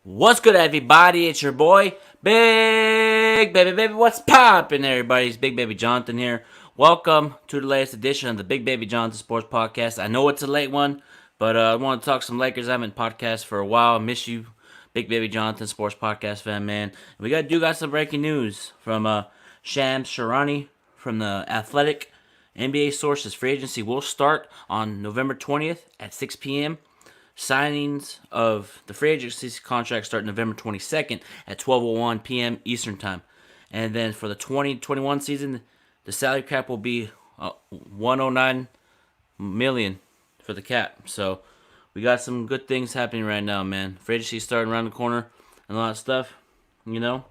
What's good, everybody? It's your boy, Big Baby. What's poppin', everybody? It's Bigbabyjonathan here. Welcome to the latest edition of the Bigbabyjonathan Sports Podcast. I know it's a late one, but I want to talk some Lakers. I haven't podcast for a while. I miss you, Bigbabyjonathan Sports Podcast fan, man. We got some breaking news from Shams Charania from the Athletic. NBA sources: free agency will start on November 20th at 6 p.m. Signings of the free agency contract start November 22nd at 12:01 p.m. Eastern Time. And then for the 2021 season, the salary cap will be 109 million for the cap. So we got some good things happening right now, man. Free agency starting around the corner and a lot of stuff. You know,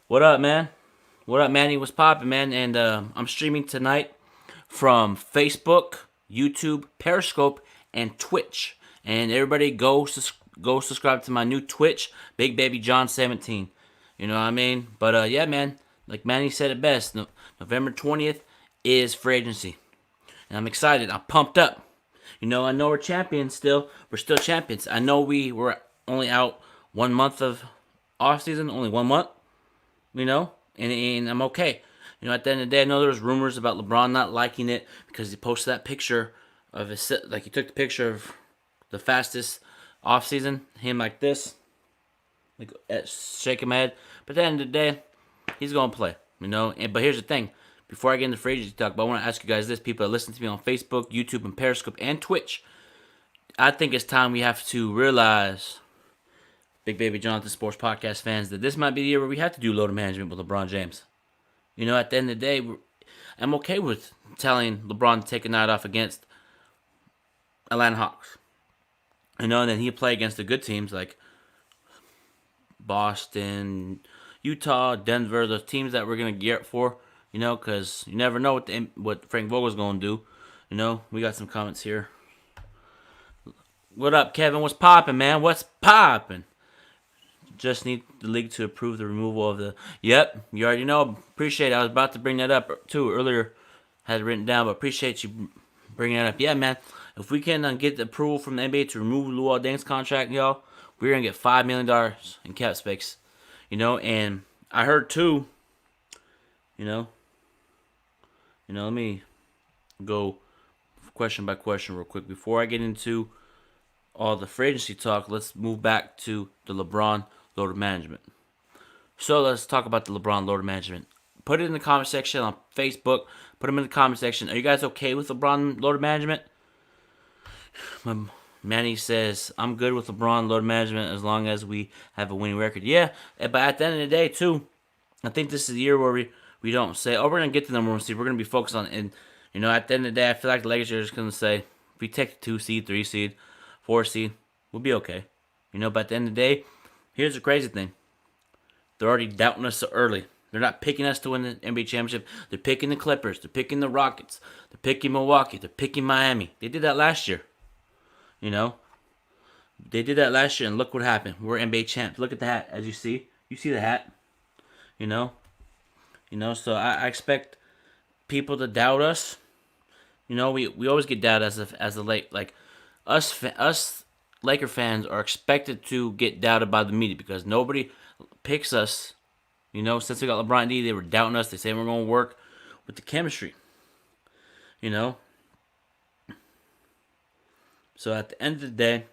what up, man? What up, Manny? What's poppin', man? And I'm streaming tonight from Facebook, YouTube, Periscope, and Twitch. And everybody go subscribe to my new Twitch, Bigbabyjon17. You know what I mean? But yeah, man, like Manny said it best. November 20th is free agency, and I'm excited. I'm pumped up. You know, I know we're champions still. We're still champions. I know we were only out 1 month of off season, only 1 month. You know, and I'm okay. You know, at the end of the day, I know there was rumors about LeBron not liking it because he posted that picture of his, like he took the picture of the fastest off season, him like this, like shaking my head. But at the end of the day, he's gonna play. You know, but here's the thing. Before I get into free agency talk, but I want to ask you guys this: people that listen to me on Facebook, YouTube, and Periscope, and Twitch, I think it's time we have to realize, Bigbabyjonathan Sports Podcast fans, that this might be the year where we have to do load management with LeBron James. You know, at the end of the day, I'm okay with telling LeBron to take a night off against Atlanta Hawks. You know, and then he'll play against the good teams like Boston, Utah, Denver, those teams that we're going to gear up for, you know, because you never know what Frank Vogel's going to do. You know, we got some comments here. What up, Kevin? What's poppin', man? What's poppin'? Just need the league to approve the removal of the... Yep, you already know. Appreciate it. I was about to bring that up, too, earlier. Had it written down, but appreciate you bringing it up. Yeah, man. If we can get the approval from the NBA to remove Luol Deng's contract, y'all, we're going to get $5 million in cap space. You know, and I heard, too, you know, let me go question by question real quick. Before I get into all the free agency talk, let's move back to the LeBron loader management. So let's talk about the LeBron loader management. Put it in the comment section on Facebook. Put them in the comment section. Are you guys okay with LeBron loader management? Manny says, I'm good with LeBron load management as long as we have a winning record. Yeah, but at the end of the day, too, I think this is the year where we don't say, oh, we're going to get to the number 1 seed. We're going to be focused on it. And, you know, at the end of the day, I feel like the Lakers are just going to say, if we take the 2 seed, 3 seed, 4 seed, we'll be okay. You know, but at the end of the day, here's the crazy thing. They're already doubting us so early. They're not picking us to win the NBA championship. They're picking the Clippers. They're picking the Rockets. They're picking Milwaukee. They're picking Miami. They did that last year. You know, they did that last year, and look what happened. We're NBA champs. Look at the hat, as you see. You see the hat. You know. So I expect people to doubt us. You know, we always get doubted as a late, like us Laker fans are expected to get doubted by the media because nobody picks us. You know, since we got LeBron D, they were doubting us. They say we're going to work with the chemistry. You know. So at the end of the day,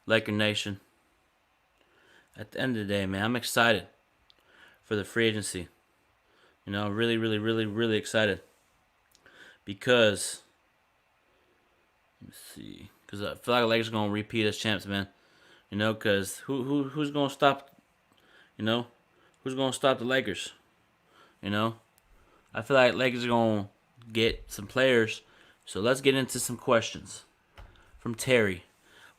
Laker Nation, at the end of the day, man, I'm excited for the free agency. You know, really, really, really, really excited. Because, let's see, because I feel like the Lakers are going to repeat as champs, man. You know, because who's going to stop, you know, who's going to stop the Lakers? You know, I feel like Lakers are going to get some players. So let's get into some questions. From Terry,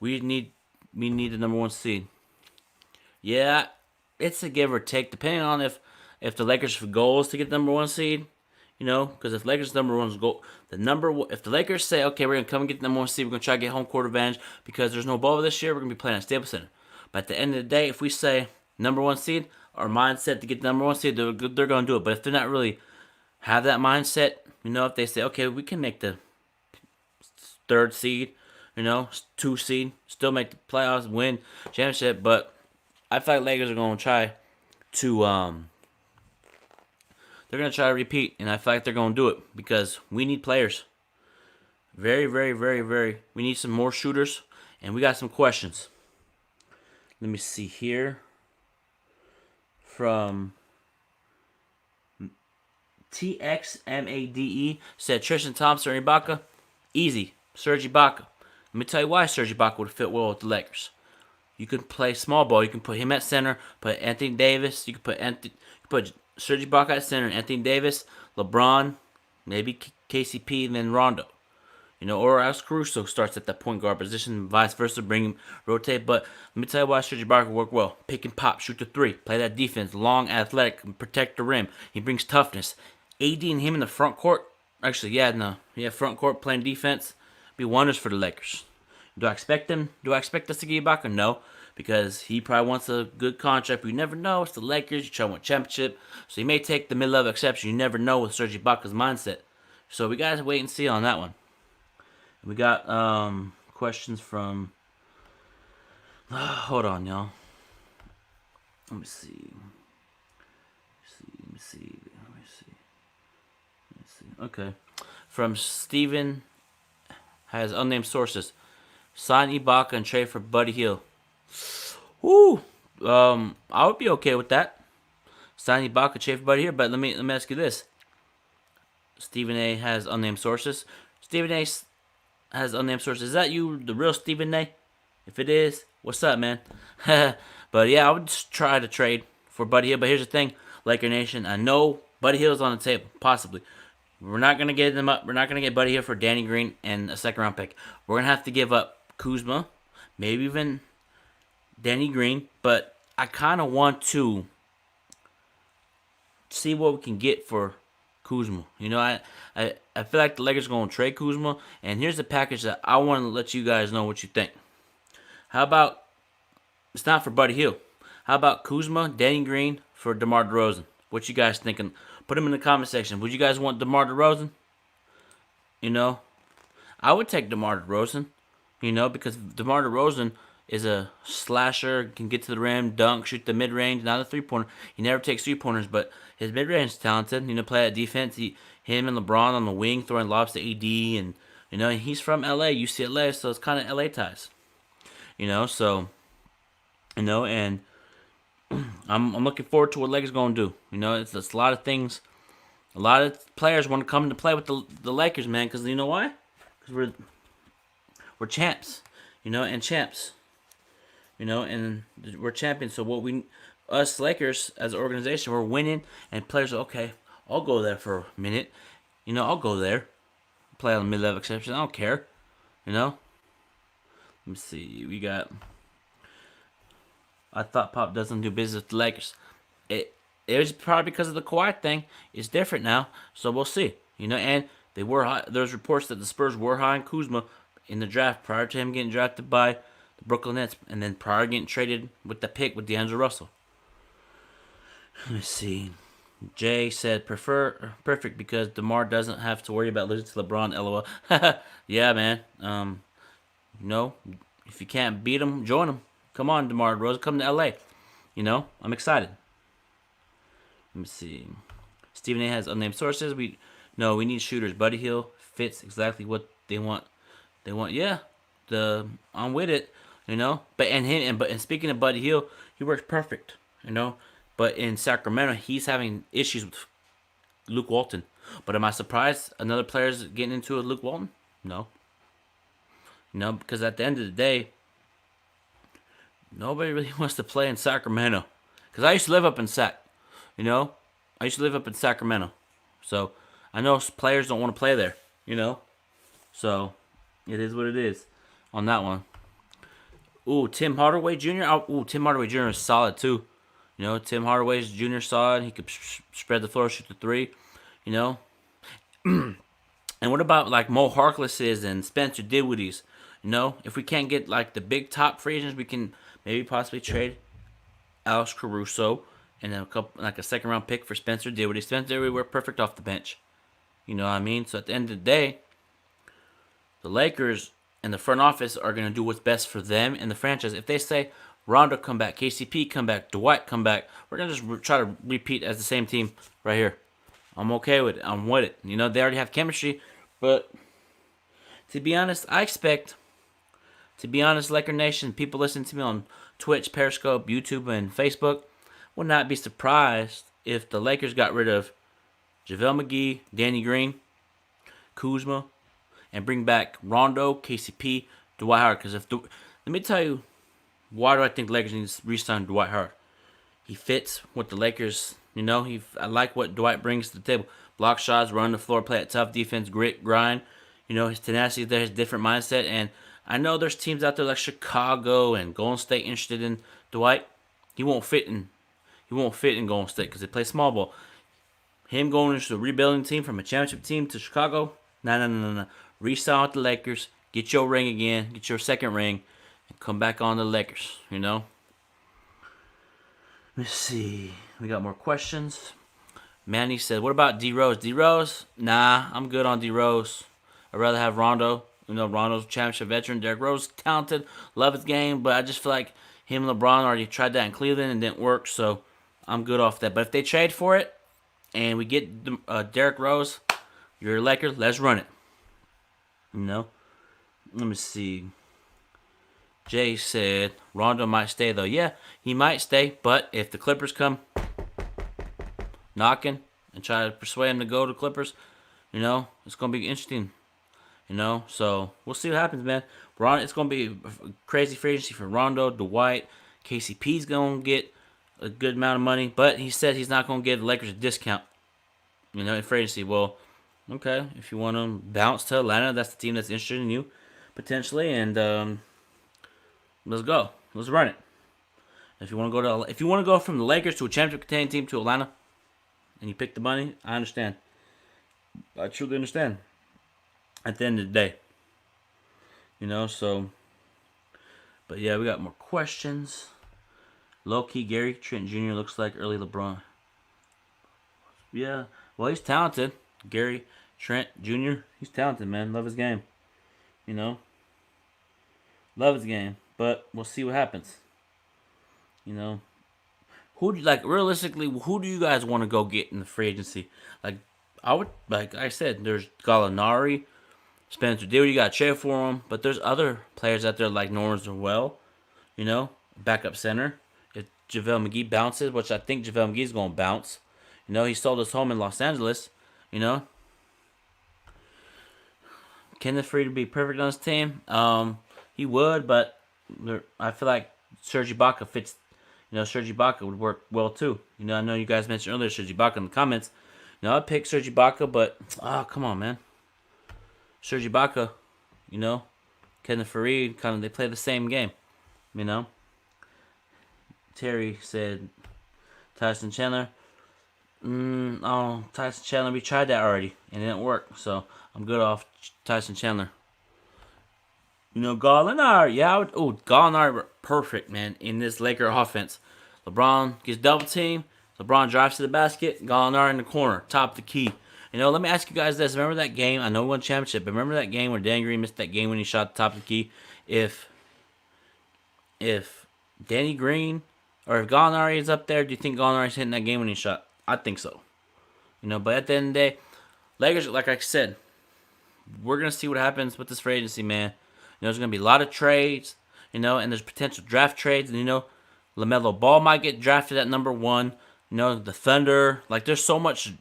we need the number 1 seed. Yeah, it's a give or take, depending on if the Lakers' goal is to get the number 1 seed. You know, because if Lakers' number 1's goal, if the Lakers say, okay, we're gonna come and get the number 1 seed, we're gonna try to get home court advantage because there's no ball this year, we're gonna be playing at Staples Center. But at the end of the day, if we say number 1 seed, our mindset to get the number 1 seed, they're gonna do it. But if they're not really have that mindset, you know, if they say, okay, we can make the 3rd seed. 2 seed, still make the playoffs, win championship. But I feel like Lakers are going to try to they're going to try to repeat, and I feel like they're going to do it because we need players. Very, very, very, very. We need some more shooters, and we got some questions. Let me see here. From TXMADE said Tristan Thompson or Ibaka. Easy. Serge Ibaka. Let me tell you why Serge Ibaka would fit well with the Lakers. You can play small ball. You can put him at center. Put Anthony Davis. You can put Serge Ibaka at center. Anthony Davis, LeBron, maybe KCP, and then Rondo. Or else Caruso starts at that point guard position, vice versa, bring him, rotate. But let me tell you why Serge Ibaka work well. Pick and pop, shoot the 3, play that defense, long, athletic, protect the rim. He brings toughness. AD and him in the front court, front court playing defense, be wonders for the Lakers. Do I expect us to get Ibaka? No, because he probably wants a good contract. But you never know. It's the Lakers. You try to win a championship, so you may take the mid-level exception. You never know with Serge Ibaka's mindset. So we gotta wait and see on that one. We got questions from. Hold on, y'all. Let me see. Okay. From Steven has unnamed sources. Sign Ibaka and trade for Buddy Hield. Woo! I would be okay with that. Sign Ibaka, trade for Buddy Hield. But let me ask you this. Stephen A has unnamed sources. Stephen A has unnamed sources. Is that you, the real Stephen A? If it is, what's up, man? But yeah, I would just try to trade for Buddy Hield. But here's the thing, Laker Nation. I know Buddy Hield's on the table, possibly. We're not gonna get them up. We're not gonna get Buddy Hield for Danny Green and a second-round pick. We're gonna have to give up Kuzma, maybe even Danny Green. But I kind of want to see what we can get for Kuzma. I feel like the Lakers are going to trade Kuzma. And here's the package that I want to let you guys know what you think. How about, it's not for Buddy Hield. How about Kuzma, Danny Green for DeMar DeRozan? What you guys thinking? Put them in the comment section. Would you guys want DeMar DeRozan? I would take DeMar DeRozan. Because DeMar DeRozan is a slasher, can get to the rim, dunk, shoot the mid-range, not a three-pointer. He never takes three-pointers, but his mid-range is talented. Play that defense. Him and LeBron on the wing, throwing lobs to AD, and he's from LA, UCLA, so it's kind of LA ties. And I'm looking forward to what Lakers going to do. It's a lot of things. A lot of players want to come to play with the Lakers, man, because you know why? Because we're champs, and champs. And we're champions. So us Lakers as an organization, we're winning, and players are okay. I'll go there for a minute. I'll go there, play on the mid-level exception. I don't care. Let me see. We got. I thought Pop doesn't do business with the Lakers. It was probably because of the Kawhi thing. It's different now, so we'll see. And they were high. There's reports that the Spurs were high on Kuzma in the draft prior to him getting drafted by the Brooklyn Nets, and then prior to getting traded with the pick with D'Angelo Russell. Let me see. Jay said perfect because DeMar doesn't have to worry about losing to LeBron. LOL. Yeah, man. If you can't beat him, join him. Come on, DeMar DeRozan, come to LA. I'm excited. Let me see. Stephen A has unnamed sources. We need shooters. Buddy Hield fits exactly what they want. Yeah, I'm with it. But speaking of Buddy Hield, he works perfect. But in Sacramento, he's having issues with Luke Walton. But am I surprised another player's getting into it with Luke Walton? No. Because at the end of the day, nobody really wants to play in Sacramento. Because I used to live up in I used to live up in Sacramento. So I know players don't want to play there. So it is what it is on that one. Ooh, Tim Hardaway Jr. Tim Hardaway Jr. is solid too. Tim Hardaway Jr. solid. He could spread the floor, shoot the three. And what about like Mo Harkless's and Spencer Dinwiddie's? If we can't get like the big top free agents, we can maybe possibly trade Alex Caruso and then a second round pick for Spencer Dinwiddie. Spencer Dinwiddie worked perfect off the bench. You know what I mean? So at the end of the day, the Lakers and the front office are going to do what's best for them and the franchise. If they say Rondo come back, KCP come back, Dwight come back, we're going to just try to repeat as the same team right here. I'm okay with it. I'm with it. You know, they already have chemistry, but to be honest, Laker Nation, people listening to me on Twitch, Periscope, YouTube, and Facebook would not be surprised if the Lakers got rid of JaVale McGee, Danny Green, Kuzma, and bring back Rondo, KCP, Dwight Howard. Because let me tell you, why do I think the Lakers need to re-sign Dwight Howard? He fits with the Lakers. You know, I like what Dwight brings to the table. Block shots, run the floor, play at tough defense, grit, grind. You know, his tenacity there, his different mindset. And I know there's teams out there like Chicago and Golden State interested in Dwight. He won't fit in Golden State because they play small ball. Him going into a rebuilding team from a championship team to Chicago, no. Re-sign with the Lakers, get your ring again, get your second ring, and come back on the Lakers, you know? Let's see. We got more questions. Manny said, what about D-Rose? D-Rose? Nah, I'm good on D-Rose. I'd rather have Rondo. You know, Rondo's championship veteran. Derrick Rose, talented, love his game, but I just feel like him and LeBron already tried that in Cleveland and didn't work, so I'm good off that. But if they trade for it and we get Derrick Rose, you're a Laker, let's run it. You know? Let me see. Jay said Rondo might stay, though. Yeah, he might stay, but if the Clippers come knocking and try to persuade him to go to Clippers, you know, it's going to be interesting. You know, so we'll see what happens, man. It's going to be a crazy free agency for Rondo, Dwight. KCP's going to get a good amount of money, but he said he's not going to give the Lakers a discount, you know, in free agency. Well, okay, if you want to bounce to Atlanta, that's the team that's interested in you, potentially, and let's go. Let's run it. If you want to go from the Lakers to a championship contending team to Atlanta, and you pick the money, I understand. I truly understand. At the end of the day, you know. So, but yeah, we got more questions. Low key, Gary Trent Jr. looks like early LeBron. Yeah, well, he's talented. Gary Trent Jr. He's talented, man. Love his game. You know, love his game. But we'll see what happens. You know, realistically, who do you guys want to go get in the free agency? Like I said, there's Gallinari, Spencer Dinwiddie, you got to trade for him. But there's other players out there like Norris Well, you know, backup center. If JaVale McGee bounces, which I think JaVale McGee's going to bounce. You know, he sold his home in Los Angeles, you know. Kenneth Freed would be perfect on his team. He would, but I feel like Serge Ibaka fits. You know, Serge Ibaka would work well too. You know, I know you guys mentioned earlier Serge Ibaka in the comments. You know, I'd pick Serge Ibaka, but come on, man. Serge Ibaka, you know, Kenneth Fareed, kind of they play the same game. You know. Terry said Tyson Chandler. Tyson Chandler, we tried that already and it didn't work. So I'm good off Tyson Chandler. You know, Gallinari. Yeah, Gallinari perfect, man, in this Laker offense. LeBron gets double team. LeBron drives to the basket. Gallinari in the corner, top of the key. You know, let me ask you guys this. Remember that game? I know we won championship, but remember that game where Dan Green missed that game when he shot the top of the key? If Danny Green or if Gallinari is up there, do you think Gallinari's hitting that game when he shot? I think so. You know, but at the end of the day, Lakers, like I said, we're going to see what happens with this free agency, man. You know, there's going to be a lot of trades, you know, and there's potential draft trades. And, you know, LaMelo Ball might get drafted at number 1. You know, the Thunder. Like, there's so much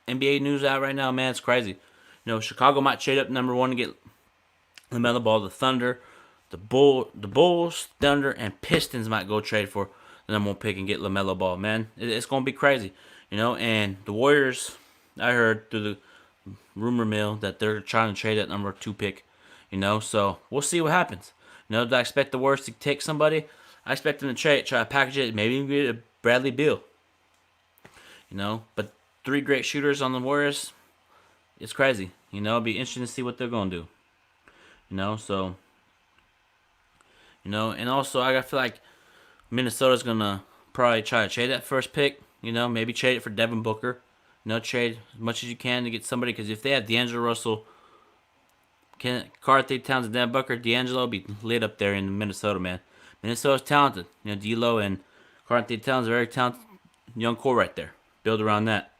NBA news out right now, man. It's crazy. You know, Chicago might trade up number 1 to get LaMelo Ball. The Thunder, the Bulls, Thunder, and Pistons might go trade for the number 1 pick and get LaMelo Ball, man. It's going to be crazy. You know, and the Warriors, I heard through the rumor mill that they're trying to trade that number 2 pick. You know, so we'll see what happens. You know, do I expect the Warriors to take somebody? I expect them to trade, try to package it, maybe even get a Bradley Beal. You know, but 3 great shooters on the Warriors, it's crazy. You know, it'll be interesting to see what they're going to do. You know, so, you know, and also I feel like Minnesota's going to probably try to trade that first pick. You know, maybe trade it for Devin Booker. You know, trade as much as you can to get somebody. Because if they have D'Angelo Russell, Carthy, Towns, and Dan Booker, D'Angelo be lit up there in Minnesota, man. Minnesota's talented. D'Lo and Carthy Towns are very talented young core right there. Build around that.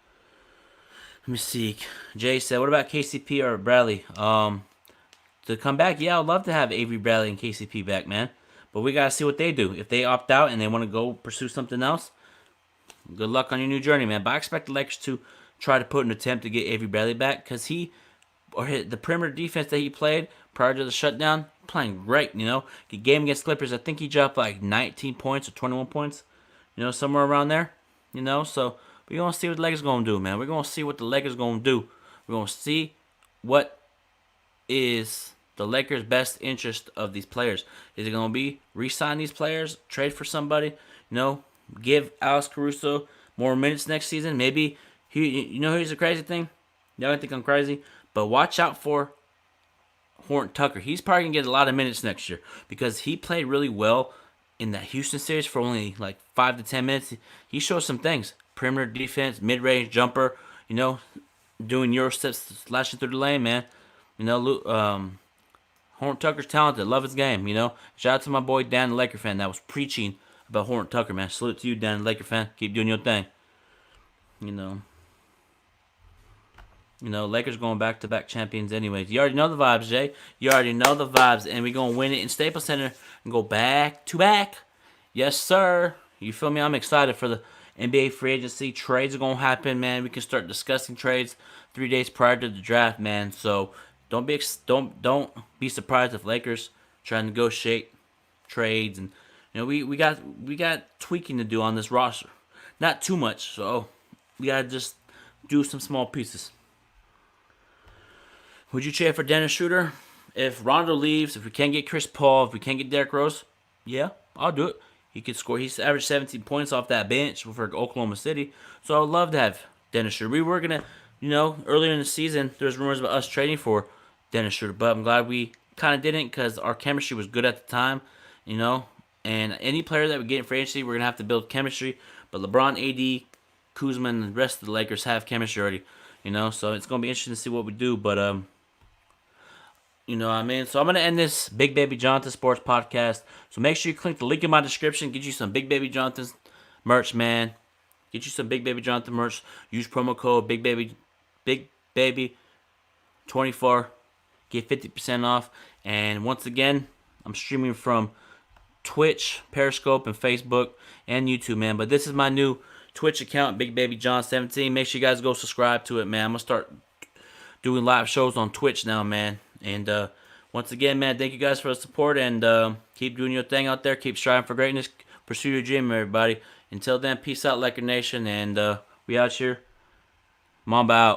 Let me see. Jay said, what about KCP or Bradley? To come back, yeah, I'd love to have Avery Bradley and KCP back, man. But we got to see what they do. If they opt out and they want to go pursue something else, good luck on your new journey, man. But I expect the Lakers to try to put an attempt to get Avery Bradley back because the perimeter defense that he played prior to the shutdown, playing great, The game against Clippers, I think he dropped like 19 points or 21 points, somewhere around there, So we're going to see what the Lakers going to do, man. We're going to see what the Lakers going to do. We're going to see what is the Lakers' best interest of these players. Is it going to be re-sign these players, trade for somebody, give Alex Caruso more minutes next season? Maybe, here's the crazy thing. Y'all think I'm crazy, but watch out for Horton Tucker. He's probably going to get a lot of minutes next year because he played really well in that Houston series for only like 5 to 10 minutes. He showed some things. Perimeter defense, mid-range jumper, doing Euro steps, slashing through the lane, man. Horton Tucker's talented. Love his game, Shout out to my boy Dan, the Laker fan, that was preaching about Horton Tucker, man. Salute to you, Dan, the Laker fan. Keep doing your thing. Lakers going back-to-back champions anyways. You already know the vibes, Jay. You already know the vibes. And we're going to win it in Staples Center and go back-to-back. Yes, sir. You feel me? I'm excited for the NBA free agency. Trades are going to happen, man. We can start discussing trades 3 days prior to the draft, man. So don't be surprised if Lakers try to negotiate trades. And, we got tweaking to do on this roster. Not too much, so we got to just do some small pieces. Would you trade for Dennis Schroeder? If Rondo leaves, if we can't get Chris Paul, if we can't get Derrick Rose, yeah, I'll do it. He could score. He's averaged 17 points off that bench for Oklahoma City. So I would love to have Dennis Schroeder. We were going to, earlier in the season, there's rumors about us trading for Dennis Schroeder. But I'm glad we kind of didn't because our chemistry was good at the time, And any player that we get in free agency, we're going to have to build chemistry. But LeBron, AD, Kuzma, and the rest of the Lakers have chemistry already, So it's going to be interesting to see what we do. But, So I'm going to end this Big Baby Jonathan Sports Podcast. So make sure you click the link in my description. Get you some Big Baby Jonathan merch, man. Get you some Big Baby Jonathan merch. Use promo code Big Baby 24. Get 50% off. And once again, I'm streaming from Twitch, Periscope, and Facebook, and YouTube, man. But this is my new Twitch account, Bigbabyjon17. Make sure you guys go subscribe to it, man. I'm going to start doing live shows on Twitch now, man. And once again, man, thank you guys for the support. And keep doing your thing out there. Keep striving for greatness. Pursue your dream, everybody. Until then, peace out, Laker Nation. And we out here. Mamba out.